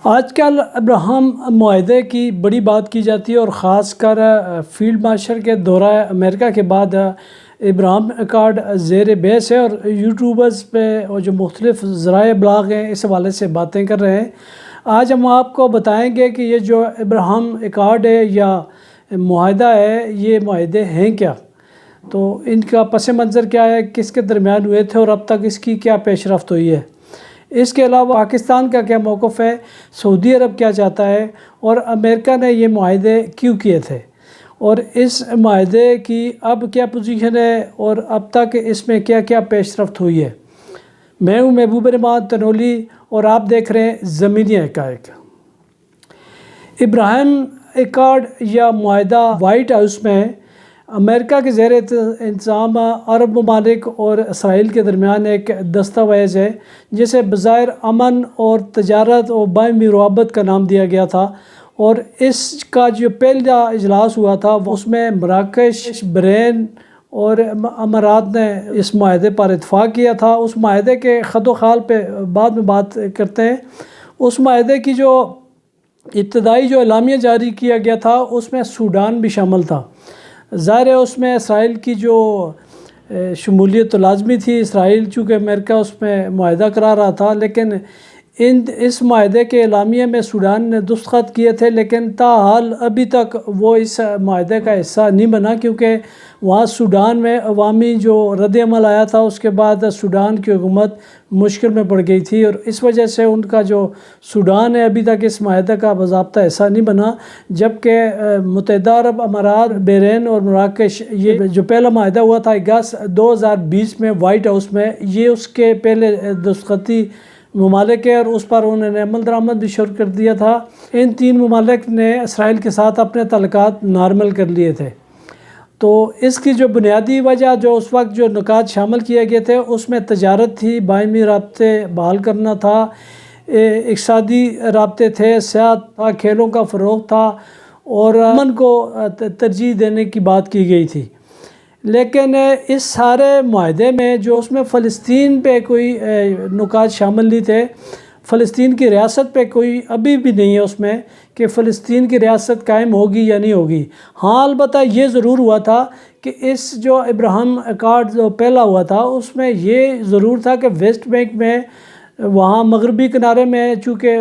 آج کل ابراہم معاہدے کی بڑی بات کی جاتی ہے اور خاص کر فیلڈ مارشل کے دورہ امریکہ کے بعد ابراہم اکارڈ زیر بحث ہے اور یوٹیوبرز پہ اور جو مختلف ذرائع ابلاغ ہیں اس حوالے سے باتیں کر رہے ہیں۔ آج ہم آپ کو بتائیں گے کہ یہ جو ابراہم اکارڈ ہے یا معاہدہ ہے، یہ معاہدے ہیں کیا، تو ان کا پس منظر کیا ہے، کس کے درمیان ہوئے تھے اور اب تک اس کی کیا پیش رفت ہوئی ہے۔ اس کے علاوہ پاکستان کا کیا موقف ہے، سعودی عرب کیا چاہتا ہے اور امریکہ نے یہ معاہدے کیوں کیے تھے، اور اس معاہدے کی اب کیا پوزیشن ہے اور اب تک اس میں کیا کیا پیش رفت ہوئی ہے۔ میں ہوں محبوب رحمان تنولی اور آپ دیکھ رہے ہیں زمینی حقائق۔ ابراہم اکارڈ یا معاہدہ وائٹ ہاؤس میں امریکہ کے زیر انتظام عرب ممالک اور اسرائیل کے درمیان ایک دستاویز ہے جسے بظاہر امن اور تجارت اور باہمی روابط کا نام دیا گیا تھا، اور اس کا جو پہلا اجلاس ہوا تھا اس میں مراکش، بحرین اور امارات نے اس معاہدے پر اتفاق کیا تھا۔ اس معاہدے کے خط و خال پہ بعد میں بات کرتے ہیں۔ اس معاہدے کی جو ابتدائی جو اعلامیہ جاری کیا گیا تھا اس میں سوڈان بھی شامل تھا۔ ظاہر ہے اس میں اسرائیل کی جو شمولیت تو لازمی تھی، اسرائیل چونکہ امریکہ اس میں معاہدہ کرا رہا تھا، لیکن اس معاہدے کے اعلامیہ میں سوڈان نے دستخط کیے تھے، لیکن تاحال ابھی تک وہ اس معاہدے کا حصہ نہیں بنا، کیونکہ وہاں سوڈان میں عوامی جو رد عمل آیا تھا اس کے بعد سوڈان کی حکومت مشکل میں پڑ گئی تھی، اور اس وجہ سے ان کا جو سوڈان ہے ابھی تک اس معاہدے کا باضابطہ حصہ نہیں بنا، جبکہ متحدہ عرب امارات، بحرین اور مراکش، یہ جو پہلا معاہدہ ہوا تھا اگست 2020 میں وائٹ ہاؤس میں، یہ اس کے پہلے دستخطی ممالک ہے اور اس پر انہوں نے عمل درآمد بھی شروع کر دیا تھا۔ ان تین ممالک نے اسرائیل کے ساتھ اپنے تعلقات نارمل کر لیے تھے۔ تو اس کی جو بنیادی وجہ جو اس وقت جو نکات شامل کیے گئے تھے اس میں تجارت تھی، باہمی رابطے بحال کرنا تھا، اقتصادی رابطے تھے، سیاحت تھا، کھیلوں کا فروغ تھا اور امن کو ترجیح دینے کی بات کی گئی تھی۔ لیکن اس سارے معاہدے میں جو اس میں فلسطین پہ کوئی نکات شامل نہیں تھے، فلسطین کی ریاست پہ کوئی ابھی بھی نہیں ہے اس میں کہ فلسطین کی ریاست قائم ہوگی یا نہیں ہوگی۔ ہاں البتہ یہ ضرور ہوا تھا کہ اس جو ابراہم اکارڈ جو پہلا ہوا تھا اس میں یہ ضرور تھا کہ ویسٹ بینک میں وہاں مغربی کنارے میں چونکہ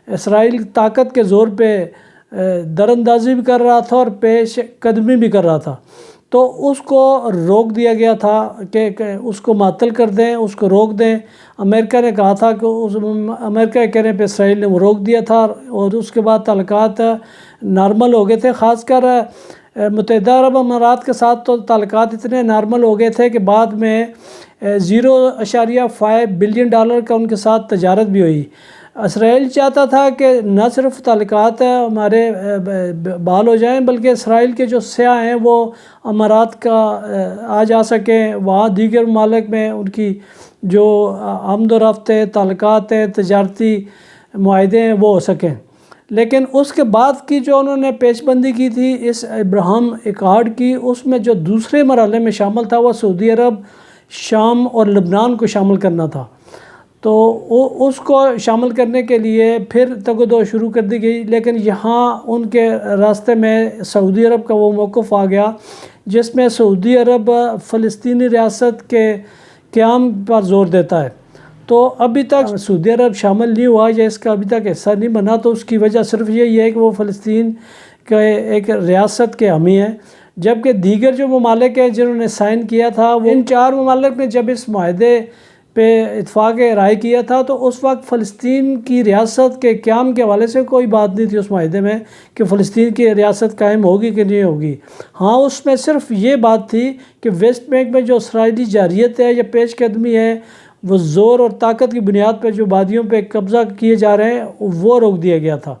اسرائیل طاقت کے زور پہ دراندازی بھی کر رہا تھا اور پیش قدمی بھی کر رہا تھا، تو اس کو روک دیا گیا تھا کہ اس کو معطل کر دیں، اس کو روک دیں۔ امریکہ نے کہا تھا کہ امریکہ کے کہنے پہ اسرائیل نے وہ روک دیا تھا، اور اس کے بعد تعلقات نارمل ہو گئے تھے۔ خاص کر متحدہ عرب امارات کے ساتھ تو تعلقات اتنے نارمل ہو گئے تھے کہ بعد میں $0.5 بلین کا ان کے ساتھ تجارت بھی ہوئی۔ اسرائیل چاہتا تھا کہ نہ صرف تعلقات ہمارے بحال ہو جائیں بلکہ اسرائیل کے جو سیاح ہیں وہ امارات کا آ جا سکیں، وہاں دیگر ممالک میں ان کی جو آمد و رفت ہے، تعلقات ہیں، تجارتی معاہدے ہیں، وہ ہو سکیں۔ لیکن اس کے بعد کی جو انہوں نے پیش بندی کی تھی اس ابراہم اکارڈ کی، اس میں جو دوسرے مرحلے میں شامل تھا وہ سعودی عرب، شام اور لبنان کو شامل کرنا تھا۔ تو اس کو شامل کرنے کے لیے پھر تگ و دو شروع کر دی گئی، لیکن یہاں ان کے راستے میں سعودی عرب کا وہ موقف آ گیا جس میں سعودی عرب فلسطینی ریاست کے قیام پر زور دیتا ہے۔ تو ابھی تک سعودی عرب شامل نہیں ہوا یا اس کا ابھی تک حصہ نہیں بنا، تو اس کی وجہ صرف یہی ہے کہ وہ فلسطین کے ایک ریاست کے حامی ہیں، جبکہ دیگر جو ممالک ہیں جنہوں نے سائن کیا تھا، ان 4 ممالک نے جب اس معاہدے پہ اتفاق رائے کیا تھا تو اس وقت فلسطین کی ریاست کے قیام کے حوالے سے کوئی بات نہیں تھی اس معاہدے میں کہ فلسطین کی ریاست قائم ہوگی کہ نہیں ہوگی۔ ہاں اس میں صرف یہ بات تھی کہ ویسٹ بینک میں جو اسرائیلی جارحیت ہے یا پیش قدمی ہے، وہ زور اور طاقت کی بنیاد پہ جو وادیوں پہ قبضہ کیے جا رہے ہیں وہ روک دیا گیا تھا،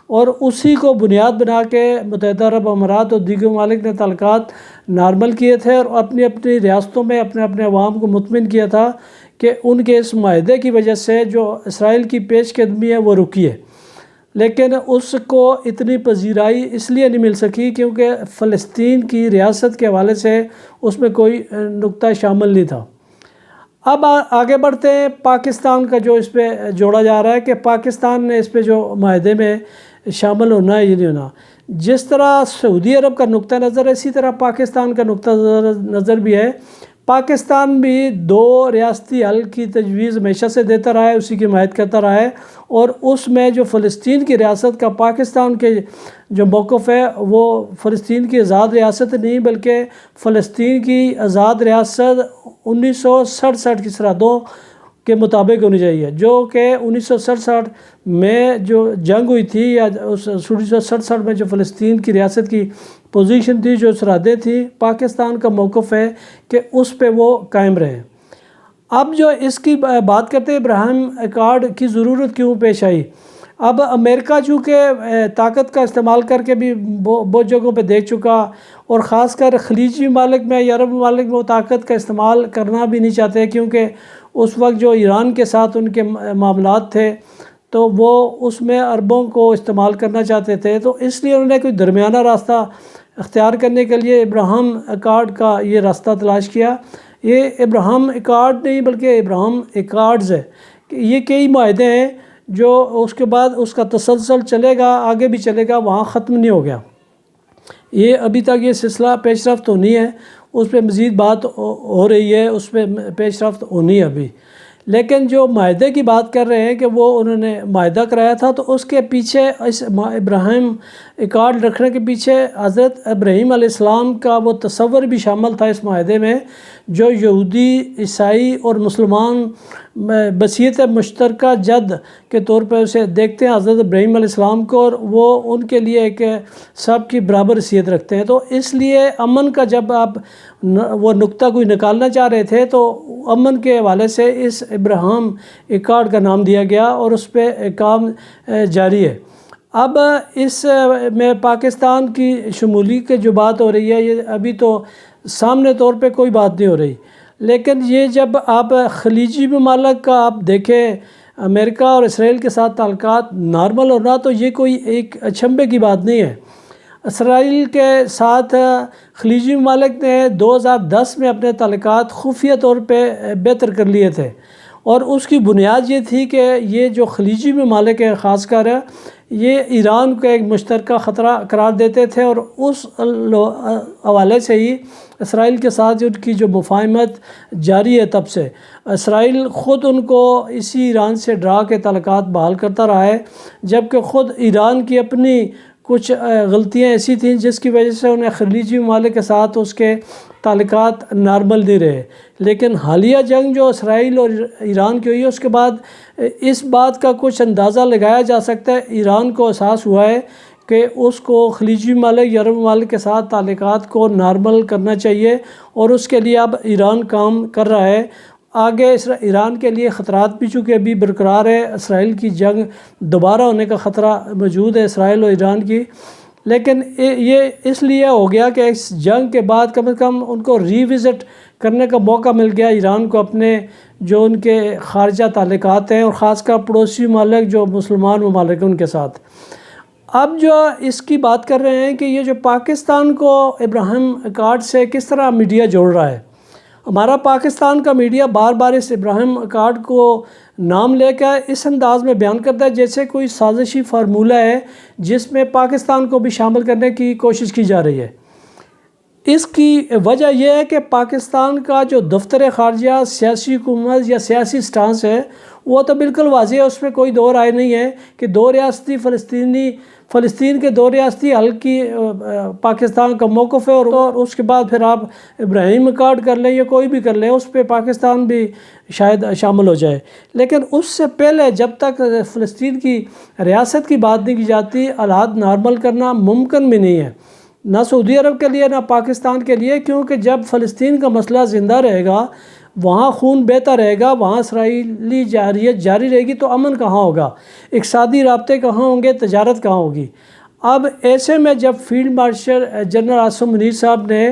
اور اسی کو بنیاد بنا کے متحدہ عرب امارات اور دیگر ممالک نے تعلقات نارمل کیے تھے اور اپنی اپنی ریاستوں میں اپنے اپنے عوام کو مطمئن کیا تھا کہ ان کے اس معاہدے کی وجہ سے جو اسرائیل کی پیش قدمی ہے وہ رکی ہے۔ لیکن اس کو اتنی پذیرائی اس لیے نہیں مل سکی کیونکہ فلسطین کی ریاست کے حوالے سے اس میں کوئی نقطہ شامل نہیں تھا۔ اب آگے بڑھتے ہیں، پاکستان کا جو اس پہ جوڑا جا رہا ہے کہ پاکستان نے اس پہ جو معاہدے میں شامل ہونا ہے یا نہیں ہونا۔ جس طرح سعودی عرب کا نقطہ نظر ہے، اسی طرح پاکستان کا نقطہ نظر بھی ہے۔ پاکستان بھی 2 ریاستی حل کی تجویز ہمیشہ سے دیتا رہا ہے، اسی کی حمایت کرتا رہا ہے، اور اس میں جو فلسطین کی ریاست کا پاکستان کے جو موقف ہے وہ فلسطین کی آزاد ریاست نہیں بلکہ فلسطین کی آزاد ریاست 1967 کی سرحدوں کے مطابق ہونی چاہیے، جو کہ 1967 میں جو جنگ ہوئی تھی، یا 1967 میں جو فلسطین کی ریاست کی پوزیشن تھی، جو سرحدیں تھیں، پاکستان کا موقف ہے کہ اس پہ وہ قائم رہے۔ اب جو اس کی بات کرتے ہیں ابراہیم ایکارڈ کی ضرورت کیوں پیش آئی۔ اب امریکہ چونکہ طاقت کا استعمال کر کے بھی بہت جگہوں پہ دیکھ چکا، اور خاص کر خلیجی ممالک میں یا عرب ممالک میں وہ طاقت کا استعمال کرنا بھی نہیں چاہتے، کیونکہ اس وقت جو ایران کے ساتھ ان کے معاملات تھے تو وہ اس میں عربوں کو استعمال کرنا چاہتے تھے، تو اس لیے انہوں نے کوئی درمیانہ راستہ اختیار کرنے کے لیے ابراہیم ایکارڈ کا یہ راستہ تلاش کیا۔ یہ ابراہیم ایکارڈ نہیں بلکہ ابراہیم ایکارڈز ہے، یہ کئی معاہدے ہیں جو اس کے بعد اس کا تسلسل چلے گا، آگے بھی چلے گا، وہاں ختم نہیں ہو گیا۔ یہ ابھی تک یہ سلسلہ پیش رفت ہونی ہے، اس پہ مزید بات ہو رہی ہے، اس پہ پیش رفت ہونی ہے ابھی۔ لیکن جو معاہدے کی بات کر رہے ہیں کہ وہ انہوں نے معاہدہ کرایا تھا، تو اس کے پیچھے اس ابراہیم ایکارڈ رکھنے کے پیچھے حضرت ابراہیم علیہ السلام کا وہ تصور بھی شامل تھا اس معاہدے میں، جو یہودی، عیسائی اور مسلمان بصیرت مشترکہ جد کے طور پہ اسے دیکھتے ہیں حضرت ابراہیم علیہ السلام کو، اور وہ ان کے لیے ایک سب کی برابر حیثیت رکھتے ہیں۔ تو اس لیے امن کا جب آپ وہ نقطہ کوئی نکالنا چاہ رہے تھے تو امن کے حوالے سے اس ابراہیم ایکارڈ کا نام دیا گیا، اور اس پہ کام جاری ہے۔ اب اس میں پاکستان کی شمولیت کی جو بات ہو رہی ہے، یہ ابھی تو سامنے طور پہ کوئی بات نہیں ہو رہی، لیکن یہ جب آپ خلیجی ممالک کا آپ دیکھیں، امریکہ اور اسرائیل کے ساتھ تعلقات نارمل ہونا، تو یہ کوئی ایک اچنبھے کی بات نہیں ہے۔ اسرائیل کے ساتھ خلیجی ممالک نے 2010 میں اپنے تعلقات خفیہ طور پہ بہتر کر لیے تھے، اور اس کی بنیاد یہ تھی کہ یہ جو خلیجی ممالک ہیں خاص کر یہ ایران کو ایک مشترکہ خطرہ قرار دیتے تھے، اور اس حوالے سے ہی اسرائیل کے ساتھ ان کی جو مفاہمت جاری ہے تب سے اسرائیل خود ان کو اسی ایران سے ڈرا کے تعلقات بحال کرتا رہا ہے، جبکہ خود ایران کی اپنی کچھ غلطیاں ایسی تھیں جس کی وجہ سے انہیں خلیجی ممالک کے ساتھ اس کے تعلقات نارمل نہیں رہے۔ لیکن حالیہ جنگ جو اسرائیل اور ایران کی ہوئی ہے، اس کے بعد اس بات کا کچھ اندازہ لگایا جا سکتا ہے، ایران کو احساس ہوا ہے کہ اس کو خلیجی ممالک یا عرب ممالک کے ساتھ تعلقات کو نارمل کرنا چاہیے، اور اس کے لیے اب ایران کام کر رہا ہے۔ آگے ایران کے لیے خطرات بھی چونکہ ابھی برقرار ہے، اسرائیل کی جنگ دوبارہ ہونے کا خطرہ موجود ہے اسرائیل اور ایران کی، لیکن یہ اس لیے ہو گیا کہ اس جنگ کے بعد کم از کم ان کو ری وزٹ کرنے کا موقع مل گیا ایران کو، اپنے جو ان کے خارجہ تعلقات ہیں، اور خاص کر پڑوسی ممالک جو مسلمان ممالک ہیں ان کے ساتھ۔ اب جو اس کی بات کر رہے ہیں کہ یہ جو پاکستان کو ابراہیم ایکارڈ سے کس طرح میڈیا جوڑ رہا ہے، ہمارا پاکستان کا میڈیا بار بار اس ابراہیم ایکارڈ کو نام لے کر اس انداز میں بیان کرتا ہے جیسے کوئی سازشی فارمولہ ہے جس میں پاکستان کو بھی شامل کرنے کی کوشش کی جا رہی ہے۔ اس کی وجہ یہ ہے کہ پاکستان کا جو دفتر خارجہ سیاسی حکومت یا سیاسی سٹانس ہے وہ تو بالکل واضح ہے، اس میں کوئی دو رائے نہیں ہے کہ دو ریاستی فلسطین کے دو ریاستی حل کی پاکستان کا موقف ہے، اور اس کے بعد پھر آپ ابراہیم ایکارڈ کر لیں یا کوئی بھی کر لیں، اس پہ پاکستان بھی شاید شامل ہو جائے۔ لیکن اس سے پہلے جب تک فلسطین کی ریاست کی بات نہیں کی جاتی، حالات نارمل کرنا ممکن بھی نہیں ہے، نہ سعودی عرب کے لیے نہ پاکستان کے لیے، کیونکہ جب فلسطین کا مسئلہ زندہ رہے گا، وہاں خون بہتا رہے گا، وہاں اسرائیلی جارحیت جاری رہے گی، تو امن کہاں ہوگا، اقتصادی رابطے کہاں ہوں گے، تجارت کہاں ہوگی۔ اب ایسے میں جب field marshal general Asim Munir صاحب نے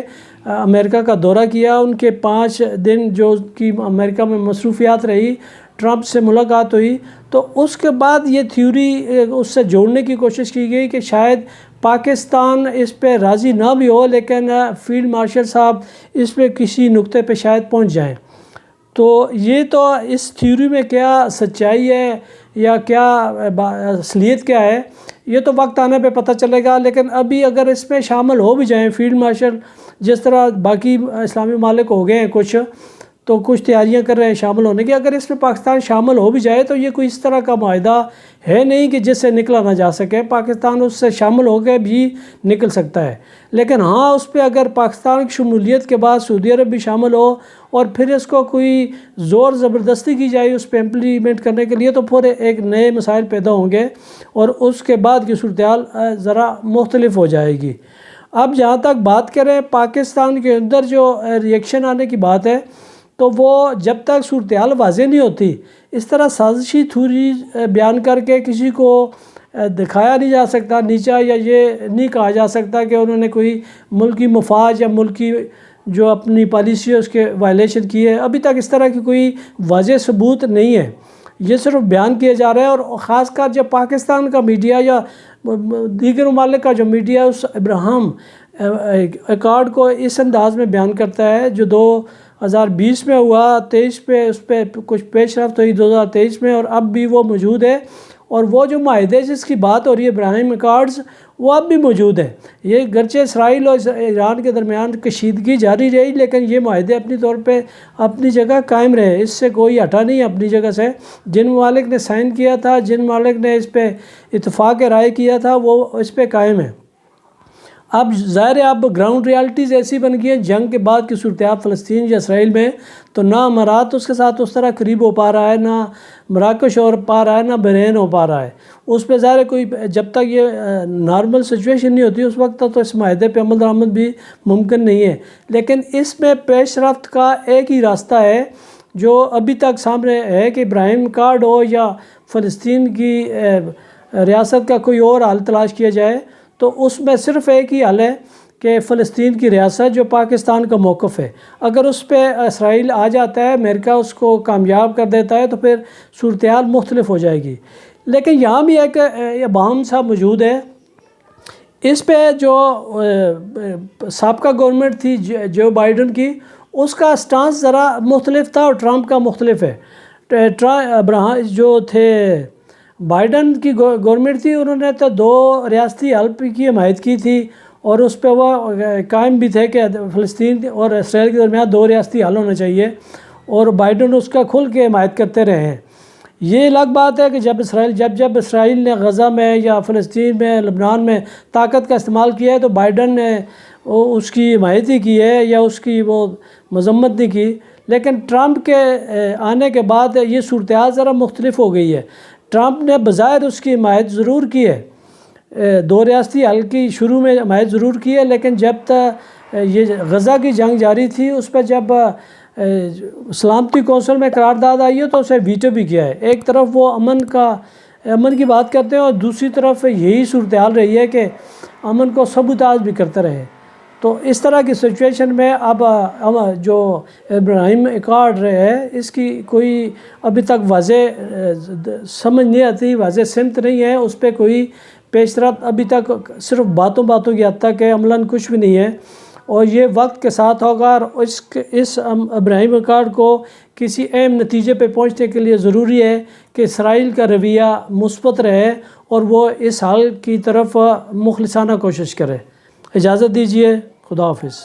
امریکہ کا دورہ کیا، ان کے 5 دن جو کی امریکہ میں مصروفیات رہی، ٹرمپ سے ملاقات ہوئی، تو اس کے بعد یہ تھیوری اس سے جوڑنے کی کوشش کی گئی کہ شاید پاکستان اس پہ راضی نہ بھی ہو، لیکن فیلڈ مارشل صاحب اس پہ کسی نقطے پہ شاید پہنچ جائیں۔ تو یہ تو اس تھیوری میں کیا سچائی ہے یا کیا اصلیت کیا ہے یہ تو وقت آنے پہ پتہ چلے گا، لیکن ابھی اگر اس میں شامل ہو بھی جائیں فیلڈ مارشل، جس طرح باقی اسلامی ممالک ہو گئے ہیں کچھ، تو کچھ تیاریاں کر رہے ہیں شامل ہونے کی، اگر اس میں پاکستان شامل ہو بھی جائے تو یہ کوئی اس طرح کا معاہدہ ہے نہیں کہ جس سے نکلا نہ جا سکے، پاکستان اس سے شامل ہو کے بھی نکل سکتا ہے، لیکن ہاں اس پہ اگر پاکستان کی شمولیت کے بعد سعودی عرب بھی شامل ہو اور پھر اس کو کوئی زور زبردستی کی جائے اس پہ امپلیمنٹ کرنے کے لیے، تو پورے ایک نئے مسائل پیدا ہوں گے اور اس کے بعد کی صورتحال ذرا مختلف ہو جائے گی۔ اب جہاں تک بات کریں پاکستان کے اندر جو ریئیکشن آنے کی بات ہے، تو وہ جب تک صورتحال واضح نہیں ہوتی، اس طرح سازشی تھیوری بیان کر کے کسی کو دکھایا نہیں جا سکتا نیچا، یا یہ نہیں کہا جا سکتا کہ انہوں نے کوئی ملکی مفاد یا ملکی جو اپنی پالیسی ہے اس کے وائلیشن کی ہے۔ ابھی تک اس طرح کی کوئی واضح ثبوت نہیں ہے، یہ صرف بیان کیا جا رہا ہے، اور خاص کر جب پاکستان کا میڈیا یا دیگر ممالک کا جو میڈیا اس ابراہم ایکارڈ کو اس انداز میں بیان کرتا ہے جو 2020 میں ہوا، 23 پہ اس پہ کچھ پیش رفت ہوئی 2023 میں، اور اب بھی وہ موجود ہے، اور وہ جو معاہدے جس کی بات ہو رہی ہے ابراہیم ایکارڈز، وہ اب بھی موجود ہے۔ یہ گرچہ اسرائیل اور ایران کے درمیان کشیدگی جاری رہی، لیکن یہ معاہدے اپنی طور پہ اپنی جگہ قائم رہے، اس سے کوئی ہٹا نہیں اپنی جگہ سے۔ جن ممالک نے سائن کیا تھا، جن ممالک نے اس پہ اتفاق رائے کیا تھا، وہ اس پہ قائم ہے۔ اب ظاہر ہے اب گراؤنڈ ریالٹیز ایسی بن گئی ہیں جنگ کے بعد کی صورتحال فلسطین یا اسرائیل میں، تو نہ امارات اس کے ساتھ اس طرح قریب ہو پا رہا ہے، نہ مراکش ہو پا رہا ہے، نہ بحرین ہو پا رہا ہے۔ اس پہ ظاہر ہے کوئی جب تک یہ نارمل سچویشن نہیں ہوتی اس وقت تک تو اس معاہدے پہ عمل درآمد بھی ممکن نہیں ہے، لیکن اس میں پیش رفت کا ایک ہی راستہ ہے جو ابھی تک سامنے ہے کہ ابراہیم ایکارڈ ہو یا فلسطین کی ریاست کا کوئی اور حل تلاش کیا جائے، تو اس میں صرف ایک ہی حل ہے کہ فلسطین کی ریاست جو پاکستان کا موقف ہے، اگر اس پہ اسرائیل آ جاتا ہے، امریکہ اس کو کامیاب کر دیتا ہے، تو پھر صورتحال مختلف ہو جائے گی۔ لیکن یہاں بھی ایک ابہام سا موجود ہے، اس پہ جو سابقہ گورنمنٹ تھی جو بائیڈن کی، اس کا سٹانس ذرا مختلف تھا اور ٹرمپ کا مختلف ہے۔ جو تھے بائیڈن کی گورنمنٹ تھی، انہوں نے تو 2 ریاستی حل کی حمایت کی تھی، اور اس پہ وہ قائم بھی تھے کہ فلسطین اور اسرائیل کے درمیان 2 ریاستی حل ہونا چاہیے، اور بائیڈن اس کا کھل کے حمایت کرتے رہے ہیں۔ یہ الگ بات ہے کہ جب اسرائیل نے غزہ میں یا فلسطین میں، لبنان میں طاقت کا استعمال کیا ہے، تو بائیڈن نے اس کی حمایت ہی کی ہے یا اس کی وہ مذمت نہیں کی، لیکن ٹرمپ کے آنے کے بعد یہ صورتحال ذرا مختلف ہو گئی ہے۔ ٹرمپ نے بظاہر اس کی حمایت ضرور کی ہے، 2 ریاستی حل کی شروع میں حمایت ضرور کی ہے، لیکن جب تک یہ غزہ کی جنگ جاری تھی، اس پہ جب سلامتی کونسل میں قرارداد آئی ہے تو اسے ویٹو بھی کیا ہے۔ ایک طرف وہ امن کی بات کرتے ہیں، اور دوسری طرف یہی صورتحال رہی ہے کہ امن کو سبوتاژ بھی کرتے رہے۔ تو اس طرح کی سچویشن میں اب جو ابراہیم ایکارڈ ہے، اس کی کوئی ابھی تک واضح سمجھ نہیں آتی، واضح سمت نہیں ہے، اس پہ کوئی پیش رفت ابھی تک صرف باتوں کی حد تک ہے، عملاً کچھ بھی نہیں ہے، اور یہ وقت کے ساتھ ہوگا، اور اس ابراہیم ایکارڈ کو کسی اہم نتیجے پہ پہنچنے کے لیے ضروری ہے کہ اسرائیل کا رویہ مثبت رہے اور وہ اس حل کی طرف مخلصانہ کوشش کرے۔ اجازت دیجیے، خدا حافظ۔